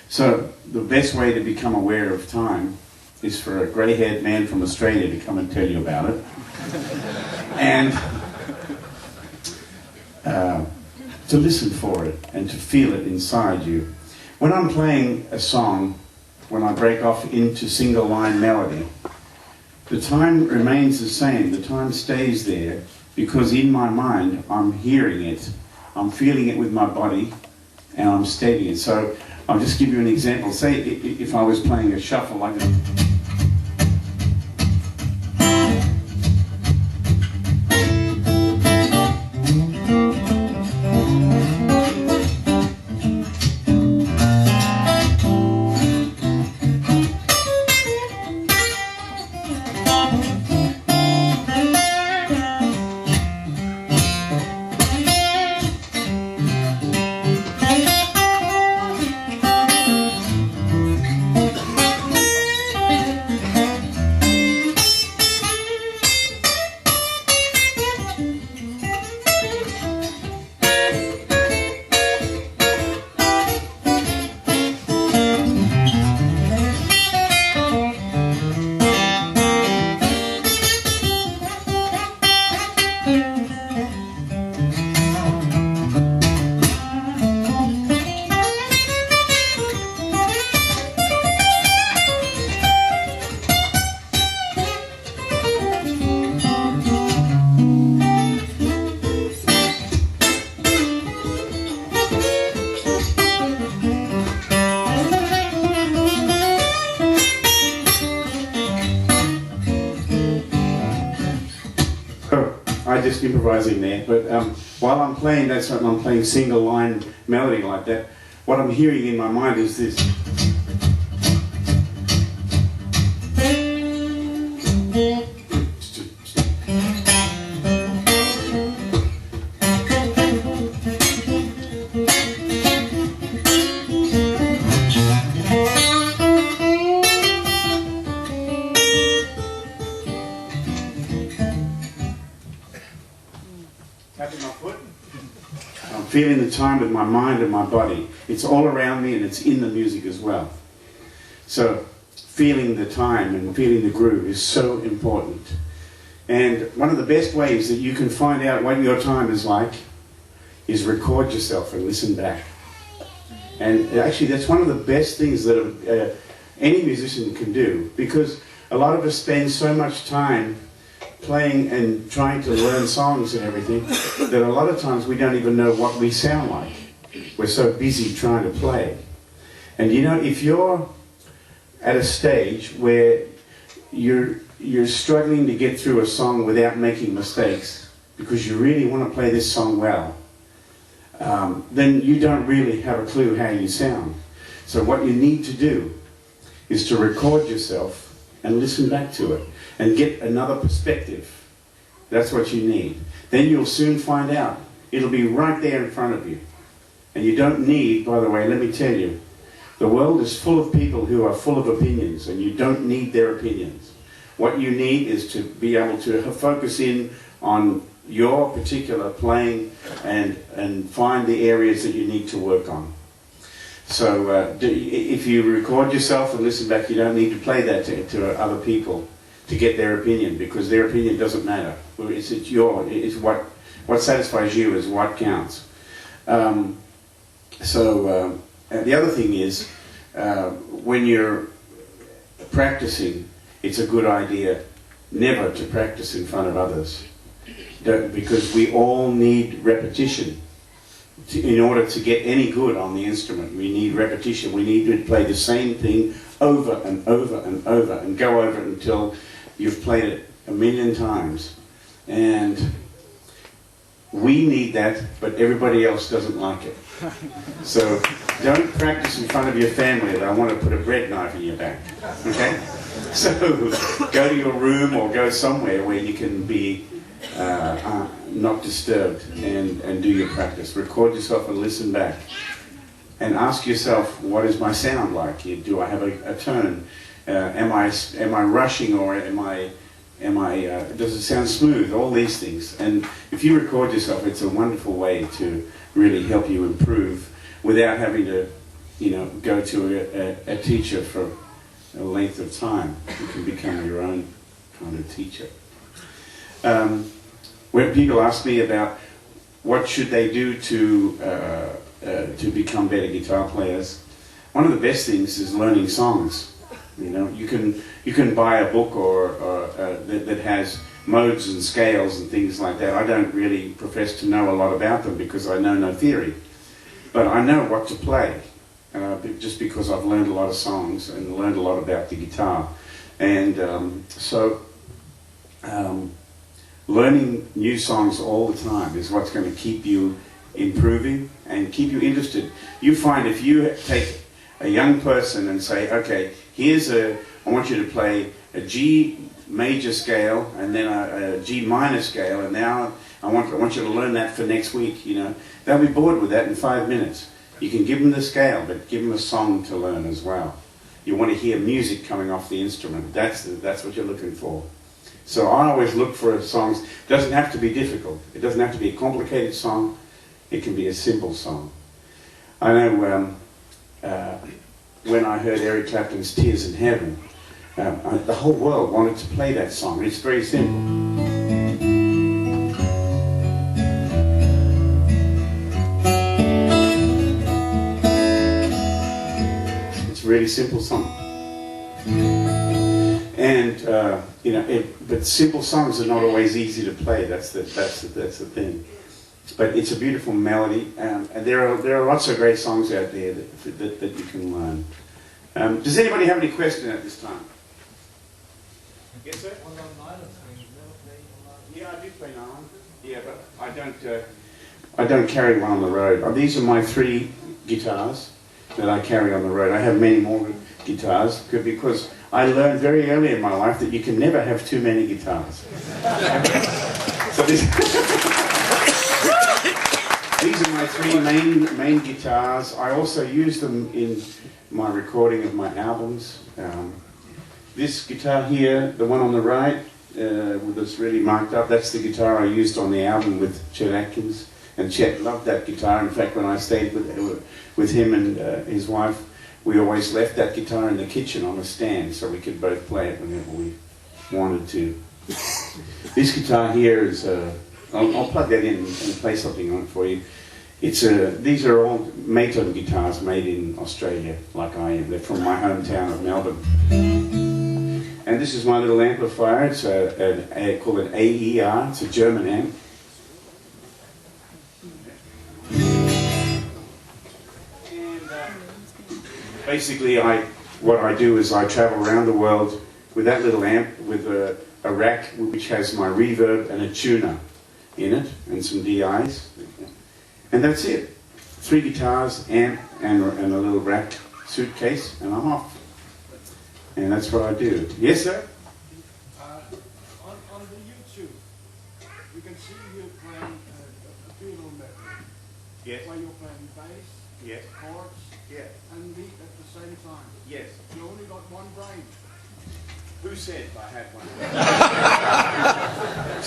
So the best way to become aware of time is for a grey-haired man from Australia to come and tell you about it. And to listen for it and to feel it inside you. When I'm playing a song, when I break off into single line melody, the time remains the same, the time stays there, because in my mind I'm hearing it, I'm feeling it with my body, and I'm steadying it. So I'll just give you an example. Say if I was playing a shuffle like this. Just improvising there, but while I'm playing that sort, I'm playing single line melody like that, what I'm hearing in my mind is this. Tapping my foot. I'm feeling the time with my mind and my body. It's all around me and it's in the music as well. So feeling the time and feeling the groove is so important. And one of the best ways that you can find out what your time is like is record yourself and listen back. And actually that's one of the best things that any musician can do, because a lot of us spend so much time playing and trying to learn songs and everything that a lot of times we don't even know what we sound like. We're so busy trying to play. And you know, if you're at a stage where you're struggling to get through a song without making mistakes because you really want to play this song well, then you don't really have a clue how you sound. So what you need to do is to record yourself and listen back to it and get another perspective. That's what you need. Then you'll soon find out. It'll be right there in front of you. And you don't need, by the way, let me tell you, the world is full of people who are full of opinions, and you don't need their opinions. What you need is to be able to focus in on your particular playing and find the areas that you need to work on. So if you record yourself and listen back, you don't need to play that to other people to get their opinion, because their opinion doesn't matter. It's what satisfies you is what counts. The other thing is, when you're practicing, it's a good idea never to practice in front of others, because we all need repetition. In order to get any good on the instrument, we need repetition. We need to play the same thing over and over and over and go over it until you've played it 1,000,000 times. And we need that, but everybody else doesn't like it. So don't practice in front of your family that I want to put a bread knife in your back. Okay? So go to your room or go somewhere where you can be not disturbed and do your practice. Record yourself and listen back. And ask yourself, what is my sound like? Do I have a tone? Am I rushing, or does it sound smooth? All these things. And if you record yourself, it's a wonderful way to really help you improve without having to go to a teacher for a length of time. You can become your own kind of teacher. When people ask me about what should they do to become better guitar players, one of the best things is learning songs. You can buy a book that has modes and scales and things like that. I don't really profess to know a lot about them because I know no theory, but I know what to play just because I've learned a lot of songs and learned a lot about the guitar. And learning new songs all the time is what's going to keep you improving and keep you interested. You find if you take a young person and say, okay, I want you to play a G major scale and then a G minor scale, and now I want you to learn that for next week, they'll be bored with that in 5 minutes. You can give them the scale, but give them a song to learn as well. You want to hear music coming off the instrument. That's what you're looking for. So I always look for songs. It doesn't have to be difficult. It doesn't have to be a complicated song. It can be a simple song. I know when I heard Eric Clapton's Tears in Heaven, the whole world wanted to play that song. It's very simple. It's a really simple song. And but simple songs are not always easy to play. That's the thing. But it's a beautiful melody, and there are lots of great songs out there that you can learn. Does anybody have any question at this time? Yes, sir. Yeah, I do play nylon. Yeah, but I don't carry one on the road. These are my 3 guitars that I carry on the road. I have many more guitars because I learned very early in my life that you can never have too many guitars. So these are my 3 main guitars. I also use them in my recording of my albums. This guitar here, the one on the right, with this really marked up, that's the guitar I used on the album with Chet Atkins. And Chet loved that guitar. In fact, when I stayed with him and his wife, we always left that guitar in the kitchen on a stand so we could both play it whenever we wanted to. This guitar here is, I'll plug that in and play something on it for you. These are all Maton guitars made in Australia, like I am. They're from my hometown of Melbourne. And this is my little amplifier. It's called an AER. It's a German amp. Basically, what I do is I travel around the world with that little amp, with a rack which has my reverb and a tuner in it, and some DIs. And that's it. 3 guitars, amp, and a little rack suitcase, and I'm off. And that's what I do. Yes, sir? On the YouTube, you can see you playing a fiddle medley. Yes. Where you're playing bass, Yes. chords, Yes. and beat at the same time. Yes. You only got one brain. Who said I had one?